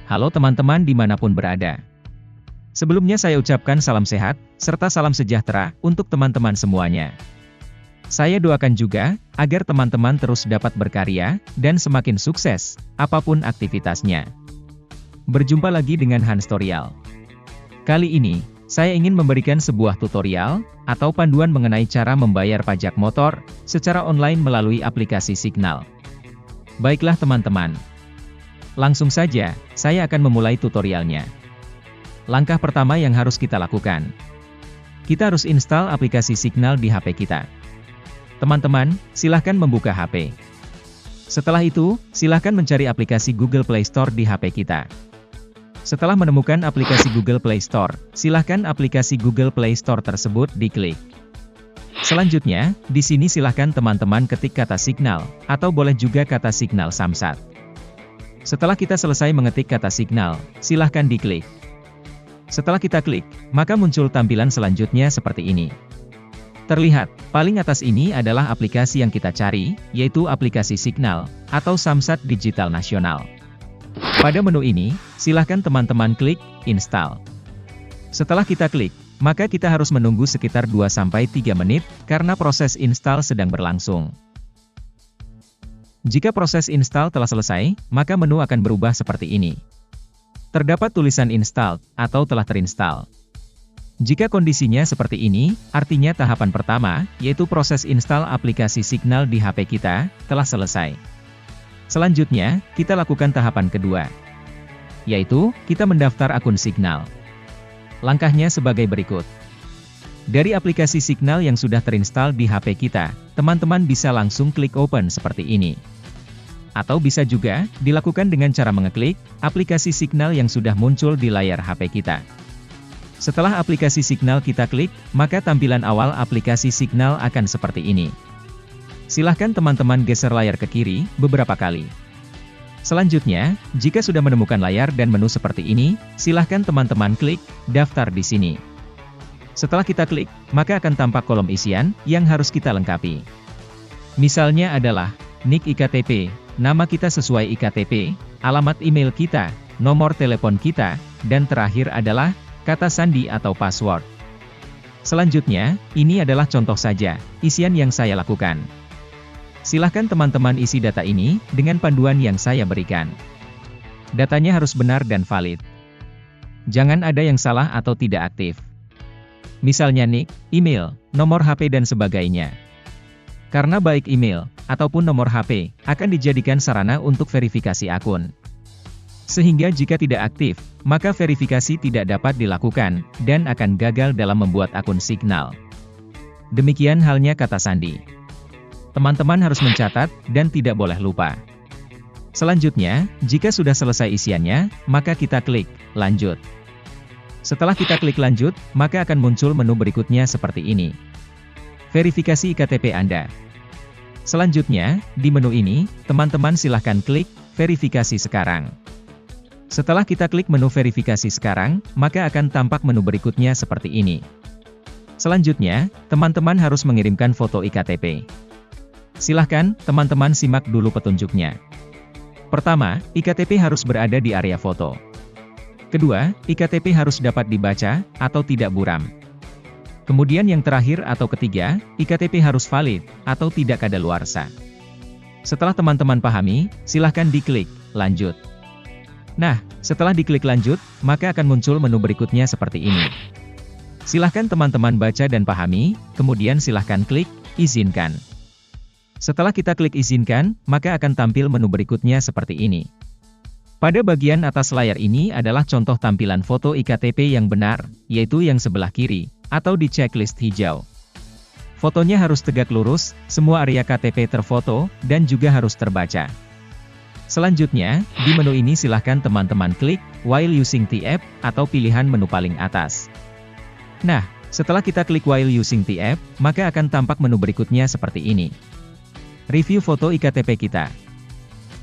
Halo teman-teman dimanapun berada. Sebelumnya saya ucapkan salam sehat, serta salam sejahtera untuk teman-teman semuanya. Saya doakan juga, agar teman-teman terus dapat berkarya, dan semakin sukses, apapun aktivitasnya. Berjumpa lagi dengan Hans Tutorial. Kali ini, saya ingin memberikan sebuah tutorial, atau panduan mengenai cara membayar pajak motor, secara online melalui aplikasi Signal. Baiklah teman-teman. Langsung saja, saya akan memulai tutorialnya. Langkah pertama yang harus kita lakukan. Kita harus install aplikasi Signal di HP kita. Teman-teman, silahkan membuka HP. Setelah itu, silahkan mencari aplikasi Google Play Store di HP kita. Setelah menemukan aplikasi Google Play Store, silahkan aplikasi Google Play Store tersebut diklik. Selanjutnya, di sini silahkan teman-teman ketik kata Signal, atau boleh juga kata Signal Samsat. Setelah kita selesai mengetik kata Signal, silahkan diklik. Setelah kita klik, maka muncul tampilan selanjutnya seperti ini. Terlihat, paling atas ini adalah aplikasi yang kita cari, yaitu aplikasi Signal, atau Samsat Digital Nasional. Pada menu ini, silahkan teman-teman klik, install. Setelah kita klik, maka kita harus menunggu sekitar 2-3 menit, karena proses install sedang berlangsung. Jika proses install telah selesai, maka menu akan berubah seperti ini. Terdapat tulisan installed, atau telah terinstall. Jika kondisinya seperti ini, artinya tahapan pertama, yaitu proses install aplikasi Signal di HP kita, telah selesai. Selanjutnya, kita lakukan tahapan kedua, yaitu, kita mendaftar akun Signal. Langkahnya sebagai berikut. Dari aplikasi Signal yang sudah terinstall di HP kita, teman-teman bisa langsung klik open seperti ini. Atau bisa juga, dilakukan dengan cara mengeklik, aplikasi Signal yang sudah muncul di layar HP kita. Setelah aplikasi Signal kita klik, maka tampilan awal aplikasi Signal akan seperti ini. Silahkan teman-teman geser layar ke kiri, beberapa kali. Selanjutnya, jika sudah menemukan layar dan menu seperti ini, silahkan teman-teman klik, daftar di sini. Setelah kita klik, maka akan tampak kolom isian, yang harus kita lengkapi. Misalnya adalah, NIK IKTP, nama kita sesuai IKTP, alamat email kita, nomor telepon kita, dan terakhir adalah, kata sandi atau password. Selanjutnya, ini adalah contoh saja, isian yang saya lakukan. Silahkan teman-teman isi data ini, dengan panduan yang saya berikan. Datanya harus benar dan valid. Jangan ada yang salah atau tidak aktif. Misalnya NIK, email, nomor HP dan sebagainya. Karena baik email, ataupun nomor HP, akan dijadikan sarana untuk verifikasi akun. Sehingga jika tidak aktif, maka verifikasi tidak dapat dilakukan, dan akan gagal dalam membuat akun Signal. Demikian halnya kata sandi. Teman-teman harus mencatat, dan tidak boleh lupa. Selanjutnya, jika sudah selesai isiannya, maka kita klik, lanjut. Setelah kita klik lanjut, maka akan muncul menu berikutnya seperti ini. Verifikasi IKTP Anda. Selanjutnya, di menu ini, teman-teman silahkan klik, verifikasi sekarang. Setelah kita klik menu verifikasi sekarang, maka akan tampak menu berikutnya seperti ini. Selanjutnya, teman-teman harus mengirimkan foto IKTP. Silahkan, teman-teman simak dulu petunjuknya. Pertama, IKTP harus berada di area foto. Kedua, IKTP harus dapat dibaca, atau tidak buram. Kemudian yang terakhir atau ketiga, IKTP harus valid, atau tidak kadaluarsa. Setelah teman-teman pahami, silahkan diklik, lanjut. Nah, setelah diklik lanjut, maka akan muncul menu berikutnya seperti ini. Silahkan teman-teman baca dan pahami, kemudian silahkan klik, izinkan. Setelah kita klik izinkan, maka akan tampil menu berikutnya seperti ini. Pada bagian atas layar ini adalah contoh tampilan foto IKTP yang benar, yaitu yang sebelah kiri, atau di checklist hijau. Fotonya harus tegak lurus, semua area KTP terfoto, dan juga harus terbaca. Selanjutnya, di menu ini silahkan teman-teman klik, while using the app, atau pilihan menu paling atas. Nah, setelah kita klik while using the app, maka akan tampak menu berikutnya seperti ini. Review foto IKTP kita.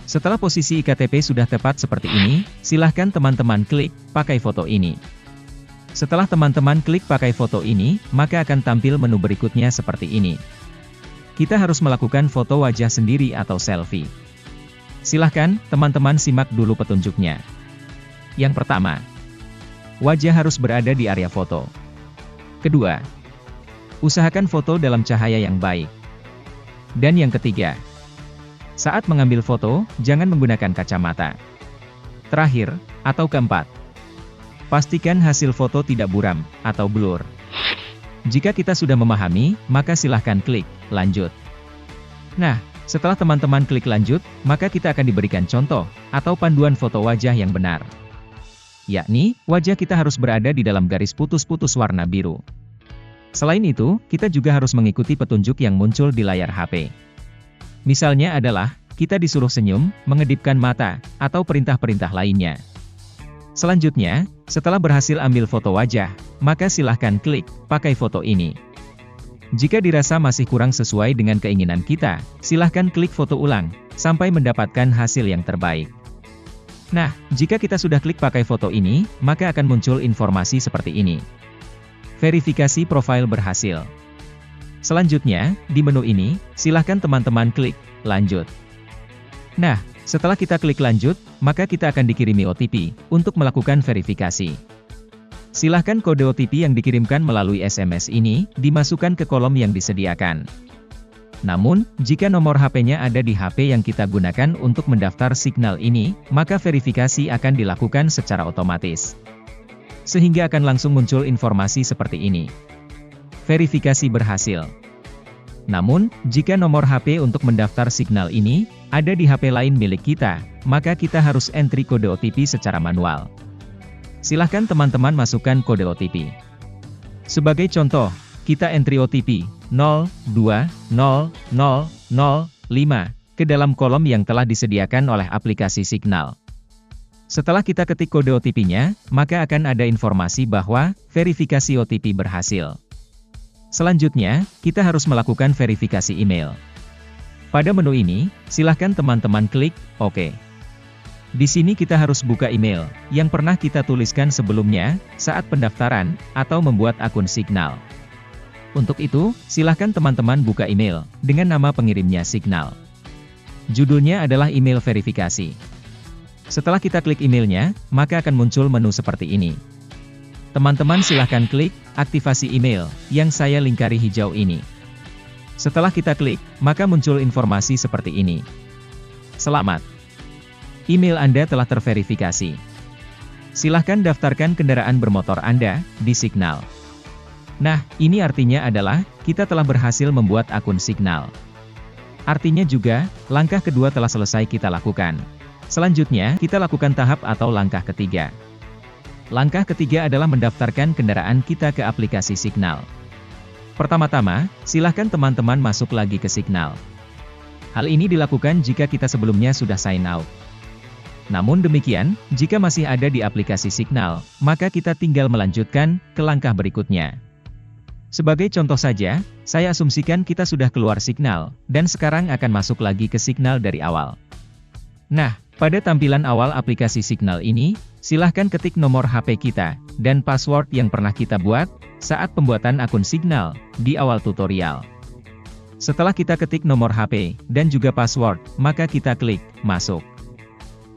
Setelah posisi IKTP sudah tepat seperti ini, silahkan teman-teman klik, pakai foto ini. Setelah teman-teman klik pakai foto ini, maka akan tampil menu berikutnya seperti ini. Kita harus melakukan foto wajah sendiri atau selfie. Silahkan, teman-teman simak dulu petunjuknya. Yang pertama, wajah harus berada di area foto. Kedua, usahakan foto dalam cahaya yang baik. Dan yang ketiga, saat mengambil foto, jangan menggunakan kacamata. Terakhir, atau keempat, pastikan hasil foto tidak buram atau blur. Jika kita sudah memahami, maka silahkan klik lanjut. Nah, setelah teman-teman klik lanjut, maka kita akan diberikan contoh atau panduan foto wajah yang benar. Yakni, wajah kita harus berada di dalam garis putus-putus warna biru. Selain itu, kita juga harus mengikuti petunjuk yang muncul di layar HP. Misalnya adalah, kita disuruh senyum, mengedipkan mata, atau perintah-perintah lainnya. Selanjutnya, setelah berhasil ambil foto wajah, maka silahkan klik pakai foto ini. Jika dirasa masih kurang sesuai dengan keinginan kita, silahkan klik foto ulang, sampai mendapatkan hasil yang terbaik. Nah, jika kita sudah klik pakai foto ini, maka akan muncul informasi seperti ini. Verifikasi profil berhasil. Selanjutnya, di menu ini, silahkan teman-teman klik lanjut. Nah, setelah kita klik lanjut, maka kita akan dikirimi OTP untuk melakukan verifikasi. Silahkan kode OTP yang dikirimkan melalui SMS ini dimasukkan ke kolom yang disediakan. Namun, jika nomor HP-nya ada di HP yang kita gunakan untuk mendaftar Signal ini, maka verifikasi akan dilakukan secara otomatis. Sehingga akan langsung muncul informasi seperti ini. Verifikasi berhasil. Namun, jika nomor HP untuk mendaftar Signal ini ada di HP lain milik kita, maka kita harus entry kode OTP secara manual. Silahkan teman-teman masukkan kode OTP. Sebagai contoh, kita entry OTP 020005 ke dalam kolom yang telah disediakan oleh aplikasi Signal. Setelah kita ketik kode OTP-nya, maka akan ada informasi bahwa verifikasi OTP berhasil. Selanjutnya, kita harus melakukan verifikasi email. Pada menu ini, silahkan teman-teman klik OK. Di sini kita harus buka email yang pernah kita tuliskan sebelumnya saat pendaftaran atau membuat akun Signal. Untuk itu, silahkan teman-teman buka email dengan nama pengirimnya Signal. Judulnya adalah email verifikasi. Setelah kita klik emailnya, maka akan muncul menu seperti ini. Teman-teman silahkan klik aktivasi email yang saya lingkari hijau ini. Setelah kita klik, maka muncul informasi seperti ini. Selamat! Email Anda telah terverifikasi. Silahkan daftarkan kendaraan bermotor Anda di Signal. Nah, ini artinya adalah, kita telah berhasil membuat akun Signal. Artinya juga, langkah kedua telah selesai kita lakukan. Selanjutnya, kita lakukan tahap atau langkah ketiga. Langkah ketiga adalah mendaftarkan kendaraan kita ke aplikasi Signal. Pertama-tama, silahkan teman-teman masuk lagi ke Signal. Hal ini dilakukan jika kita sebelumnya sudah sign out. Namun demikian, jika masih ada di aplikasi Signal, maka kita tinggal melanjutkan ke langkah berikutnya. Sebagai contoh saja, saya asumsikan kita sudah keluar Signal, dan sekarang akan masuk lagi ke Signal dari awal. Nah, pada tampilan awal aplikasi Signal ini, silahkan ketik nomor HP kita, dan password yang pernah kita buat, saat pembuatan akun Signal, di awal tutorial. Setelah kita ketik nomor HP, dan juga password, maka kita klik masuk.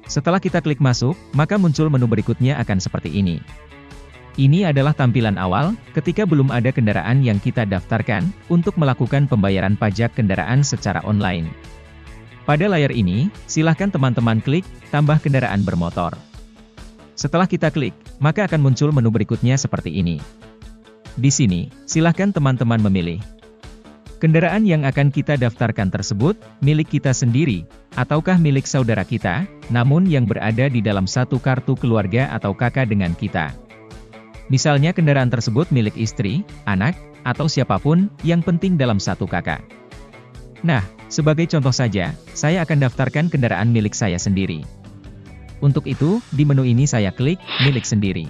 Setelah kita klik masuk, maka muncul menu berikutnya akan seperti ini. Ini adalah tampilan awal, ketika belum ada kendaraan yang kita daftarkan, untuk melakukan pembayaran pajak kendaraan secara online. Pada layar ini, silahkan teman-teman klik, tambah kendaraan bermotor. Setelah kita klik, maka akan muncul menu berikutnya seperti ini. Di sini, silahkan teman-teman memilih. Kendaraan yang akan kita daftarkan tersebut, milik kita sendiri, ataukah milik saudara kita, namun yang berada di dalam satu kartu keluarga atau kakak dengan kita. Misalnya kendaraan tersebut milik istri, anak, atau siapapun, yang penting dalam satu kakak. Nah, sebagai contoh saja, saya akan daftarkan kendaraan milik saya sendiri. Untuk itu, di menu ini saya klik, milik sendiri.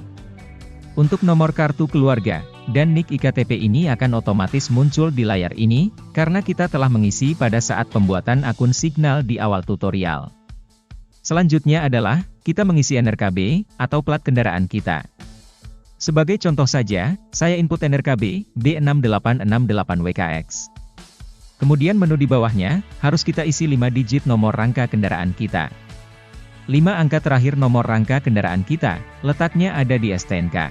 Untuk nomor kartu keluarga, dan NIK IKTP ini akan otomatis muncul di layar ini, karena kita telah mengisi pada saat pembuatan akun Signal di awal tutorial. Selanjutnya adalah, kita mengisi NRKB, atau plat kendaraan kita. Sebagai contoh saja, saya input NRKB, B6868WKX. Kemudian menu di bawahnya, harus kita isi 5 digit nomor rangka kendaraan kita. 5 angka terakhir nomor rangka kendaraan kita, letaknya ada di STNK.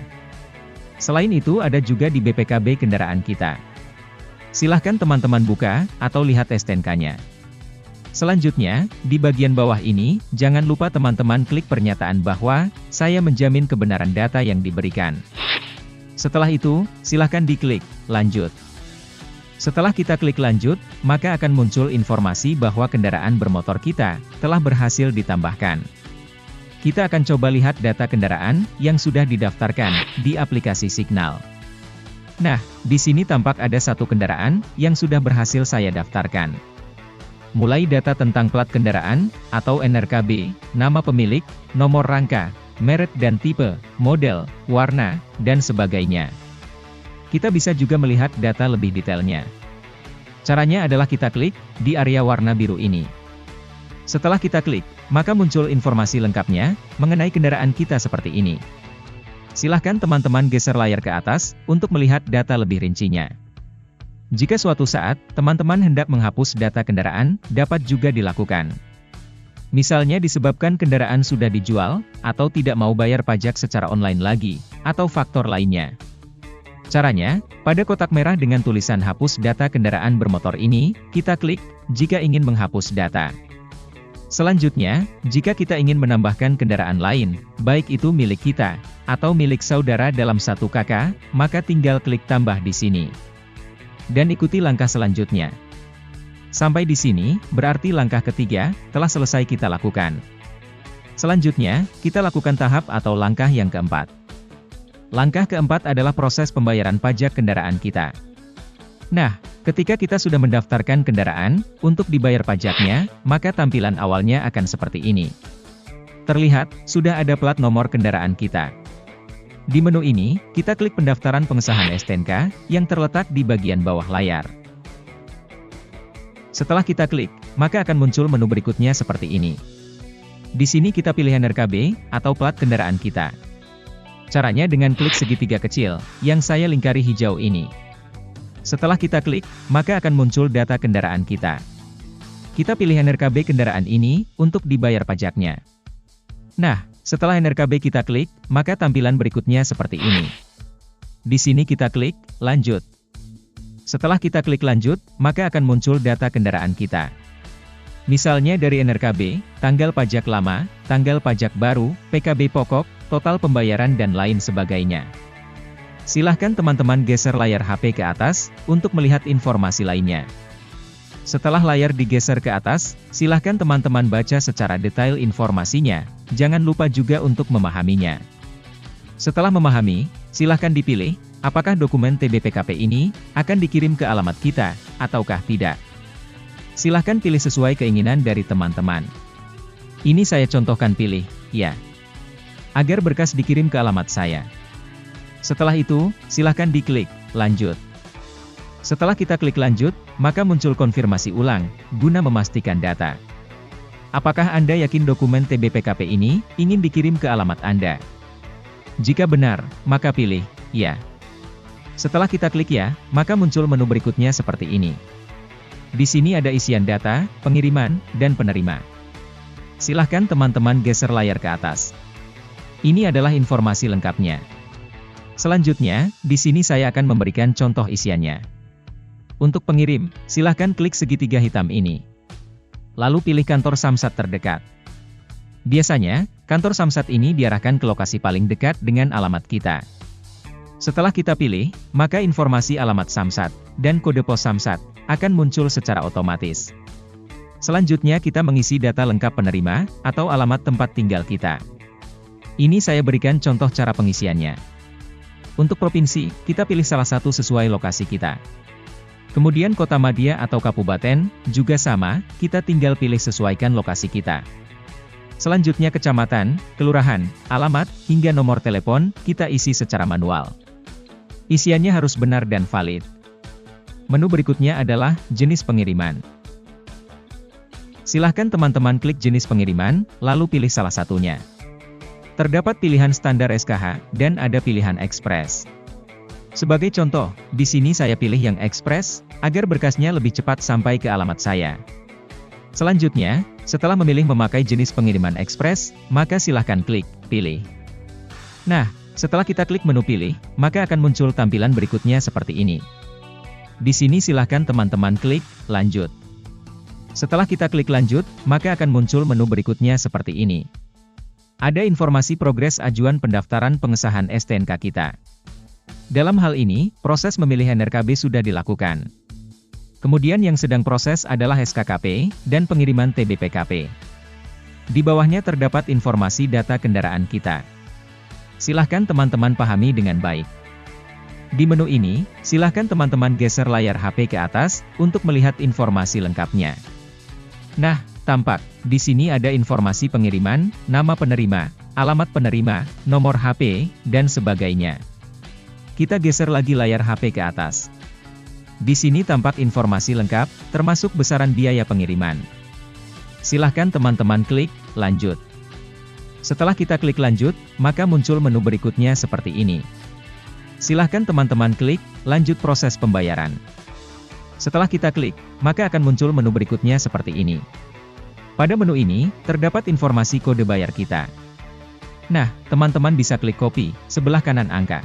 Selain itu ada juga di BPKB kendaraan kita. Silahkan teman-teman buka, atau lihat STNK-nya. Selanjutnya, di bagian bawah ini, jangan lupa teman-teman klik pernyataan bahwa, saya menjamin kebenaran data yang diberikan. Setelah itu, silahkan diklik, lanjut. Setelah kita klik lanjut, maka akan muncul informasi bahwa kendaraan bermotor kita, telah berhasil ditambahkan. Kita akan coba lihat data kendaraan, yang sudah didaftarkan, di aplikasi Signal. Nah, di sini tampak ada satu kendaraan, yang sudah berhasil saya daftarkan. Mulai data tentang plat kendaraan, atau NRKB, nama pemilik, nomor rangka, merek dan tipe, model, warna, dan sebagainya. Kita bisa juga melihat data lebih detailnya. Caranya adalah kita klik, di area warna biru ini. Setelah kita klik, maka muncul informasi lengkapnya, mengenai kendaraan kita seperti ini. Silahkan teman-teman geser layar ke atas, untuk melihat data lebih rincinya. Jika suatu saat, teman-teman hendak menghapus data kendaraan, dapat juga dilakukan. Misalnya disebabkan kendaraan sudah dijual, atau tidak mau bayar pajak secara online lagi, atau faktor lainnya. Caranya, pada kotak merah dengan tulisan hapus data kendaraan bermotor ini, kita klik, jika ingin menghapus data. Selanjutnya, jika kita ingin menambahkan kendaraan lain, baik itu milik kita, atau milik saudara dalam satu kakak, maka tinggal klik tambah di sini. Dan ikuti langkah selanjutnya. Sampai di sini, berarti langkah ketiga, telah selesai kita lakukan. Selanjutnya, kita lakukan tahap atau langkah yang keempat. Langkah keempat adalah proses pembayaran pajak kendaraan kita. Nah, ketika kita sudah mendaftarkan kendaraan, untuk dibayar pajaknya, maka tampilan awalnya akan seperti ini. Terlihat, sudah ada plat nomor kendaraan kita. Di menu ini, kita klik pendaftaran pengesahan STNK, yang terletak di bagian bawah layar. Setelah kita klik, maka akan muncul menu berikutnya seperti ini. Di sini kita pilih NRKB, atau plat kendaraan kita. Caranya dengan klik segitiga kecil, yang saya lingkari hijau ini. Setelah kita klik, maka akan muncul data kendaraan kita. Kita pilih NRKB kendaraan ini, untuk dibayar pajaknya. Nah, setelah NRKB kita klik, maka tampilan berikutnya seperti ini. Di sini kita klik, lanjut. Setelah kita klik lanjut, maka akan muncul data kendaraan kita. Misalnya dari NRKB, tanggal pajak lama, tanggal pajak baru, PKB pokok, total pembayaran dan lain sebagainya. Silahkan teman-teman geser layar HP ke atas, untuk melihat informasi lainnya. Setelah layar digeser ke atas, silahkan teman-teman baca secara detail informasinya, jangan lupa juga untuk memahaminya. Setelah memahami, silahkan dipilih, apakah dokumen TBPKP ini, akan dikirim ke alamat kita, ataukah tidak. Silahkan pilih sesuai keinginan dari teman-teman. Ini saya contohkan pilih, ya. Agar berkas dikirim ke alamat saya. Setelah itu, silahkan diklik, lanjut. Setelah kita klik lanjut, maka muncul konfirmasi ulang, guna memastikan data. Apakah Anda yakin dokumen TBPKP ini, ingin dikirim ke alamat Anda? Jika benar, maka pilih, ya. Setelah kita klik ya, maka muncul menu berikutnya seperti ini. Di sini ada isian data, pengiriman, dan penerima. Silahkan teman-teman geser layar ke atas. Ini adalah informasi lengkapnya. Selanjutnya, di sini saya akan memberikan contoh isiannya. Untuk pengirim, silahkan klik segitiga hitam ini. Lalu pilih kantor Samsat terdekat. Biasanya, kantor Samsat ini diarahkan ke lokasi paling dekat dengan alamat kita. Setelah kita pilih, maka informasi alamat Samsat, dan kode pos Samsat, akan muncul secara otomatis. Selanjutnya kita mengisi data lengkap penerima, atau alamat tempat tinggal kita. Ini saya berikan contoh cara pengisiannya. Untuk provinsi, kita pilih salah satu sesuai lokasi kita. Kemudian kota madya atau kabupaten, juga sama, kita tinggal pilih sesuaikan lokasi kita. Selanjutnya kecamatan, kelurahan, alamat, hingga nomor telepon, kita isi secara manual. Isiannya harus benar dan valid. Menu berikutnya adalah jenis pengiriman. Silahkan teman-teman klik jenis pengiriman, lalu pilih salah satunya. Terdapat pilihan standar SKH, dan ada pilihan ekspres. Sebagai contoh, di sini saya pilih yang ekspres, agar berkasnya lebih cepat sampai ke alamat saya. Selanjutnya, Setelah memilih memakai jenis pengiriman ekspres, maka silahkan klik Pilih. Nah, setelah kita klik menu Pilih, maka akan muncul tampilan berikutnya seperti ini. Di sini silahkan teman-teman klik Lanjut. Setelah kita klik Lanjut, maka akan muncul menu berikutnya seperti ini. Ada informasi progres ajuan pendaftaran pengesahan STNK kita. Dalam hal ini, proses memilih NRKB sudah dilakukan. Kemudian yang sedang proses adalah SKKP, dan pengiriman TBPKP. Di bawahnya terdapat informasi data kendaraan kita. Silahkan teman-teman pahami dengan baik. Di menu ini, silahkan teman-teman geser layar HP ke atas, untuk melihat informasi lengkapnya. Nah, tampak, di sini ada informasi pengiriman, nama penerima, alamat penerima, nomor HP, dan sebagainya. Kita geser lagi layar HP ke atas. Di sini tampak informasi lengkap, termasuk besaran biaya pengiriman. Silahkan teman-teman klik Lanjut. Setelah kita klik Lanjut, maka muncul menu berikutnya seperti ini. Silahkan teman-teman klik Lanjut proses pembayaran. Setelah kita klik, maka akan muncul menu berikutnya seperti ini. Pada menu ini, terdapat informasi kode bayar kita. Nah, teman-teman bisa klik copy, sebelah kanan angka.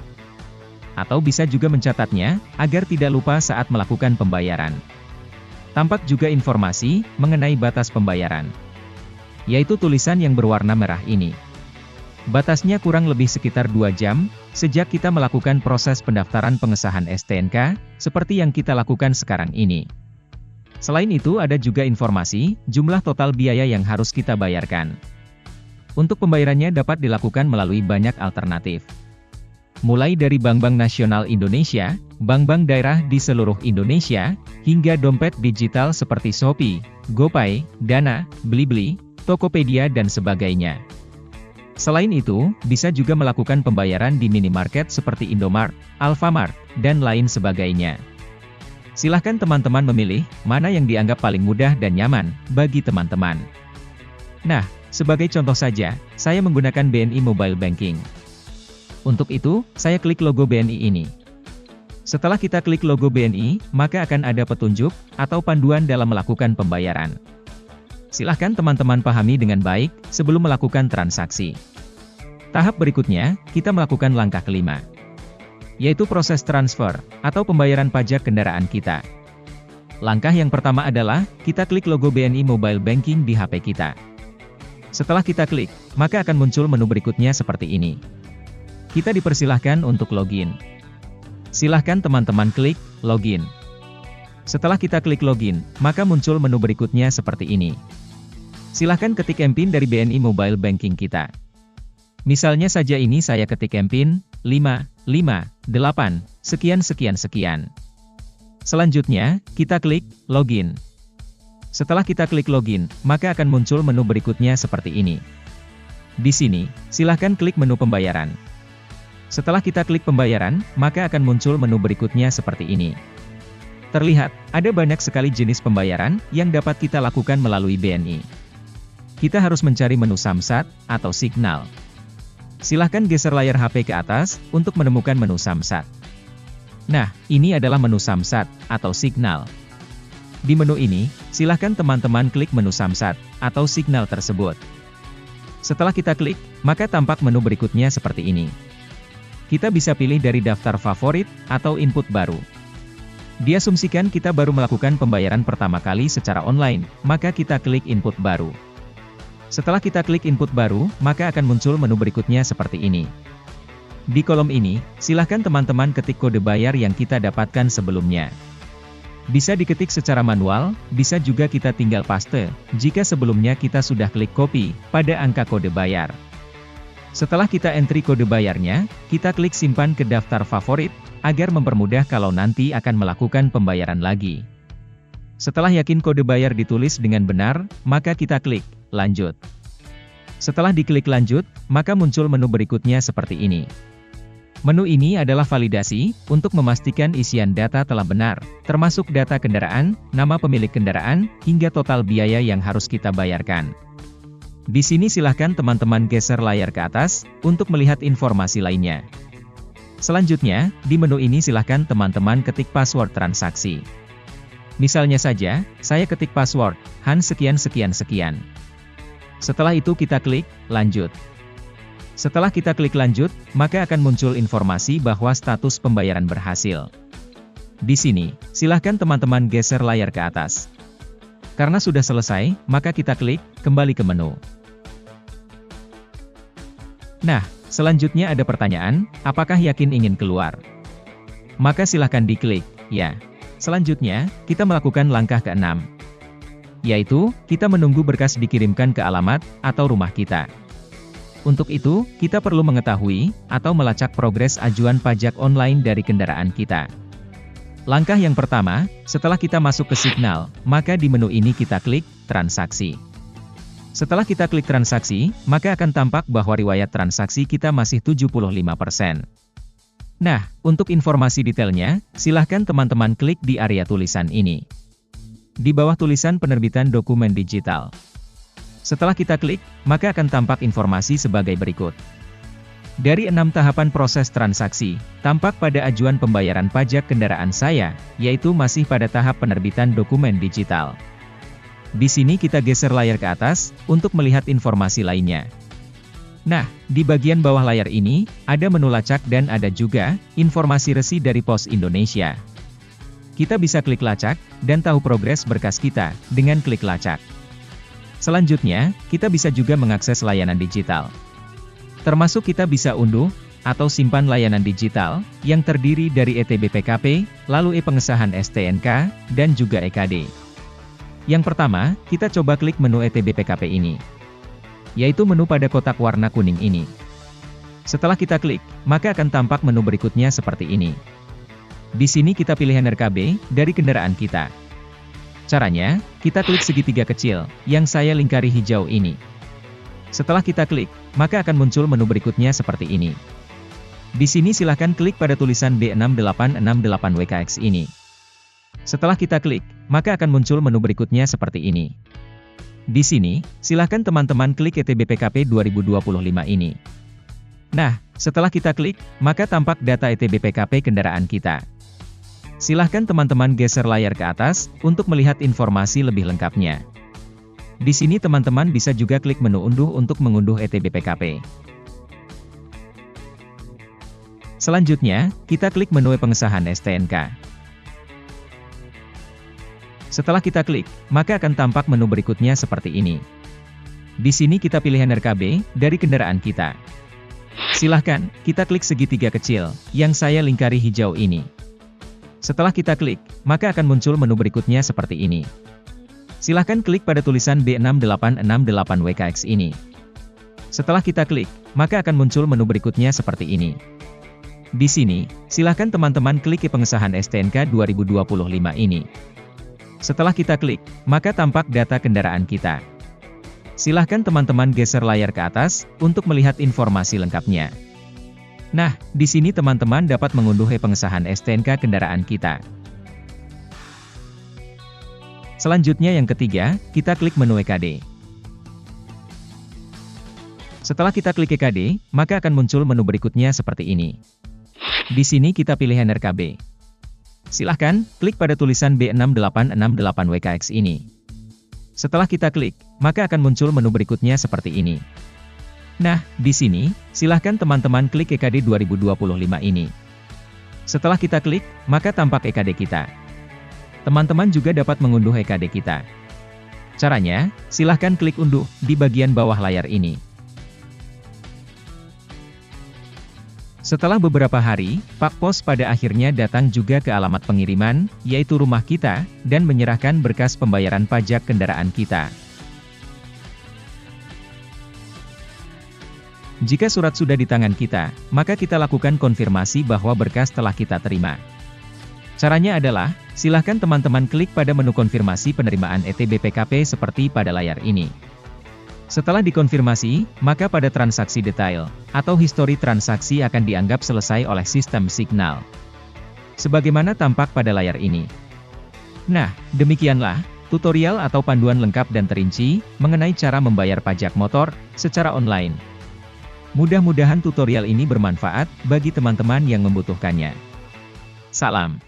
Atau bisa juga mencatatnya, agar tidak lupa saat melakukan pembayaran. Tampak juga informasi mengenai batas pembayaran, yaitu tulisan yang berwarna merah ini. Batasnya kurang lebih sekitar 2 jam, sejak kita melakukan proses pendaftaran pengesahan STNK, seperti yang kita lakukan sekarang ini. Selain itu ada juga informasi, jumlah total biaya yang harus kita bayarkan. Untuk pembayarannya dapat dilakukan melalui banyak alternatif. Mulai dari bank-bank nasional Indonesia, bank-bank daerah di seluruh Indonesia, hingga dompet digital seperti Shopee, GoPay, Dana, Blibli, Tokopedia dan sebagainya. Selain itu, bisa juga melakukan pembayaran di minimarket seperti Indomart, Alfamart, dan lain sebagainya. Silahkan teman-teman memilih, mana yang dianggap paling mudah dan nyaman, bagi teman-teman. Nah, sebagai contoh saja, saya menggunakan BNI Mobile Banking. Untuk itu, saya klik logo BNI ini. Setelah kita klik logo BNI, maka akan ada petunjuk, atau panduan dalam melakukan pembayaran. Silahkan teman-teman pahami dengan baik, sebelum melakukan transaksi. Tahap berikutnya, kita melakukan langkah kelima, yaitu proses transfer, atau pembayaran pajak kendaraan kita. Langkah yang pertama adalah, kita klik logo BNI Mobile Banking di HP kita. Setelah kita klik, maka akan muncul menu berikutnya seperti ini. Kita dipersilahkan untuk login. Silahkan teman-teman klik login. Setelah kita klik login, maka muncul menu berikutnya seperti ini. Silahkan ketik MPIN dari BNI Mobile Banking kita. Misalnya saja ini saya ketik MPIN 558 sekian. Selanjutnya, kita klik login. Setelah kita klik login, maka akan muncul menu berikutnya seperti ini. Di sini, silahkan klik menu pembayaran. Setelah kita klik pembayaran, maka akan muncul menu berikutnya seperti ini. Terlihat, ada banyak sekali jenis pembayaran yang dapat kita lakukan melalui BNI. Kita harus mencari menu Samsat atau Signal. Silahkan geser layar HP ke atas untuk menemukan menu Samsat. Nah, ini adalah menu Samsat atau Signal. Di menu ini, silahkan teman-teman klik menu Samsat atau Signal tersebut. Setelah kita klik, maka tampak menu berikutnya seperti ini. Kita bisa pilih dari daftar favorit, atau input baru. Diasumsikan kita baru melakukan pembayaran pertama kali secara online, maka kita klik input baru. Setelah kita klik input baru, maka akan muncul menu berikutnya seperti ini. Di kolom ini, silahkan teman-teman ketik kode bayar yang kita dapatkan sebelumnya. Bisa diketik secara manual, bisa juga kita tinggal paste, jika sebelumnya kita sudah klik copy, pada angka kode bayar. Setelah kita entry kode bayarnya, kita klik simpan ke daftar favorit, agar mempermudah kalau nanti akan melakukan pembayaran lagi. Setelah yakin kode bayar ditulis dengan benar, maka kita klik lanjut. Setelah diklik lanjut, maka muncul menu berikutnya seperti ini. Menu ini adalah validasi, untuk memastikan isian data telah benar, termasuk data kendaraan, nama pemilik kendaraan, hingga total biaya yang harus kita bayarkan. Di sini silahkan teman-teman geser layar ke atas, untuk melihat informasi lainnya. Selanjutnya, di menu ini silahkan teman-teman ketik password transaksi. Misalnya saja, saya ketik password sekian. Setelah itu kita klik, lanjut. Setelah kita klik lanjut, maka akan muncul informasi bahwa status pembayaran berhasil. Di sini, silahkan teman-teman geser layar ke atas. Karena sudah selesai, maka kita klik, kembali ke menu. Nah, selanjutnya ada pertanyaan, apakah yakin ingin keluar? Maka silahkan diklik, ya. Selanjutnya, kita melakukan langkah ke-6. Yaitu, kita menunggu berkas dikirimkan ke alamat, atau rumah kita. Untuk itu, kita perlu mengetahui, atau melacak progres ajuan pajak online dari kendaraan kita. Langkah yang pertama, setelah kita masuk ke Signal, maka di menu ini kita klik, transaksi. Setelah kita klik transaksi, maka akan tampak bahwa riwayat transaksi kita masih 75%. Nah, untuk informasi detailnya, silahkan teman-teman klik di area tulisan ini. Di bawah tulisan penerbitan dokumen digital. Setelah kita klik, maka akan tampak informasi sebagai berikut. Dari 6 tahapan proses transaksi, tampak pada ajuan pembayaran pajak kendaraan saya, yaitu masih pada tahap penerbitan dokumen digital. Di sini kita geser layar ke atas, untuk melihat informasi lainnya. Nah, di bagian bawah layar ini, ada menu lacak dan ada juga, informasi resi dari Pos Indonesia. Kita bisa klik lacak, dan tahu progres berkas kita, dengan klik lacak. Selanjutnya, kita bisa juga mengakses layanan digital. Termasuk kita bisa unduh, atau simpan layanan digital, yang terdiri dari ETBPKP, lalu e-pengesahan STNK, dan juga EKD. Yang pertama, kita coba klik menu ETBPKP ini. Yaitu menu pada kotak warna kuning ini. Setelah kita klik, maka akan tampak menu berikutnya seperti ini. Di sini kita pilih NRKB, dari kendaraan kita. Caranya, kita klik segitiga kecil, yang saya lingkari hijau ini. Setelah kita klik, maka akan muncul menu berikutnya seperti ini. Di sini silahkan klik pada tulisan B6868WKX ini. Setelah kita klik, maka akan muncul menu berikutnya seperti ini. Di sini, silahkan teman-teman klik ETBPKP 2025 ini. Nah, setelah kita klik, maka tampak data ETBPKP kendaraan kita. Silahkan teman-teman geser layar ke atas, untuk melihat informasi lebih lengkapnya. Di sini teman-teman bisa juga klik menu unduh untuk mengunduh ETBPKP. Selanjutnya, kita klik menu pengesahan STNK. Setelah kita klik, maka akan tampak menu berikutnya seperti ini. Di sini kita pilih NRKB, dari kendaraan kita. Silahkan, kita klik segitiga kecil, yang saya lingkari hijau ini. Setelah kita klik, maka akan muncul menu berikutnya seperti ini. Silahkan klik pada tulisan B6868WKX ini. Setelah kita klik, maka akan muncul menu berikutnya seperti ini. Di sini, silahkan teman-teman klik pengesahan STNK 2025 ini. Setelah kita klik, maka tampak data kendaraan kita. Silahkan teman-teman geser layar ke atas, untuk melihat informasi lengkapnya. Nah, di sini teman-teman dapat mengunduh pengesahan STNK kendaraan kita. Selanjutnya yang ketiga, kita klik menu EKD. Setelah kita klik EKD, maka akan muncul menu berikutnya seperti ini. Di sini kita pilih NRKB. Silahkan, klik pada tulisan B6868WKX ini. Setelah kita klik, maka akan muncul menu berikutnya seperti ini. Nah, di sini, silahkan teman-teman klik EKD 2025 ini. Setelah kita klik, maka tampak EKD kita. Teman-teman juga dapat mengunduh EKD kita. Caranya, silahkan klik unduh, di bagian bawah layar ini. Setelah beberapa hari, Pak Pos pada akhirnya datang juga ke alamat pengiriman, yaitu rumah kita, dan menyerahkan berkas pembayaran pajak kendaraan kita. Jika surat sudah di tangan kita, maka kita lakukan konfirmasi bahwa berkas telah kita terima. Caranya adalah, silahkan teman-teman klik pada menu konfirmasi penerimaan ETBPKP seperti pada layar ini. Setelah dikonfirmasi, maka pada transaksi detail, atau histori transaksi akan dianggap selesai oleh sistem Signal. Sebagaimana tampak pada layar ini. Nah, demikianlah, tutorial atau panduan lengkap dan terinci, mengenai cara membayar pajak motor, secara online. Mudah-mudahan tutorial ini bermanfaat, bagi teman-teman yang membutuhkannya. Salam.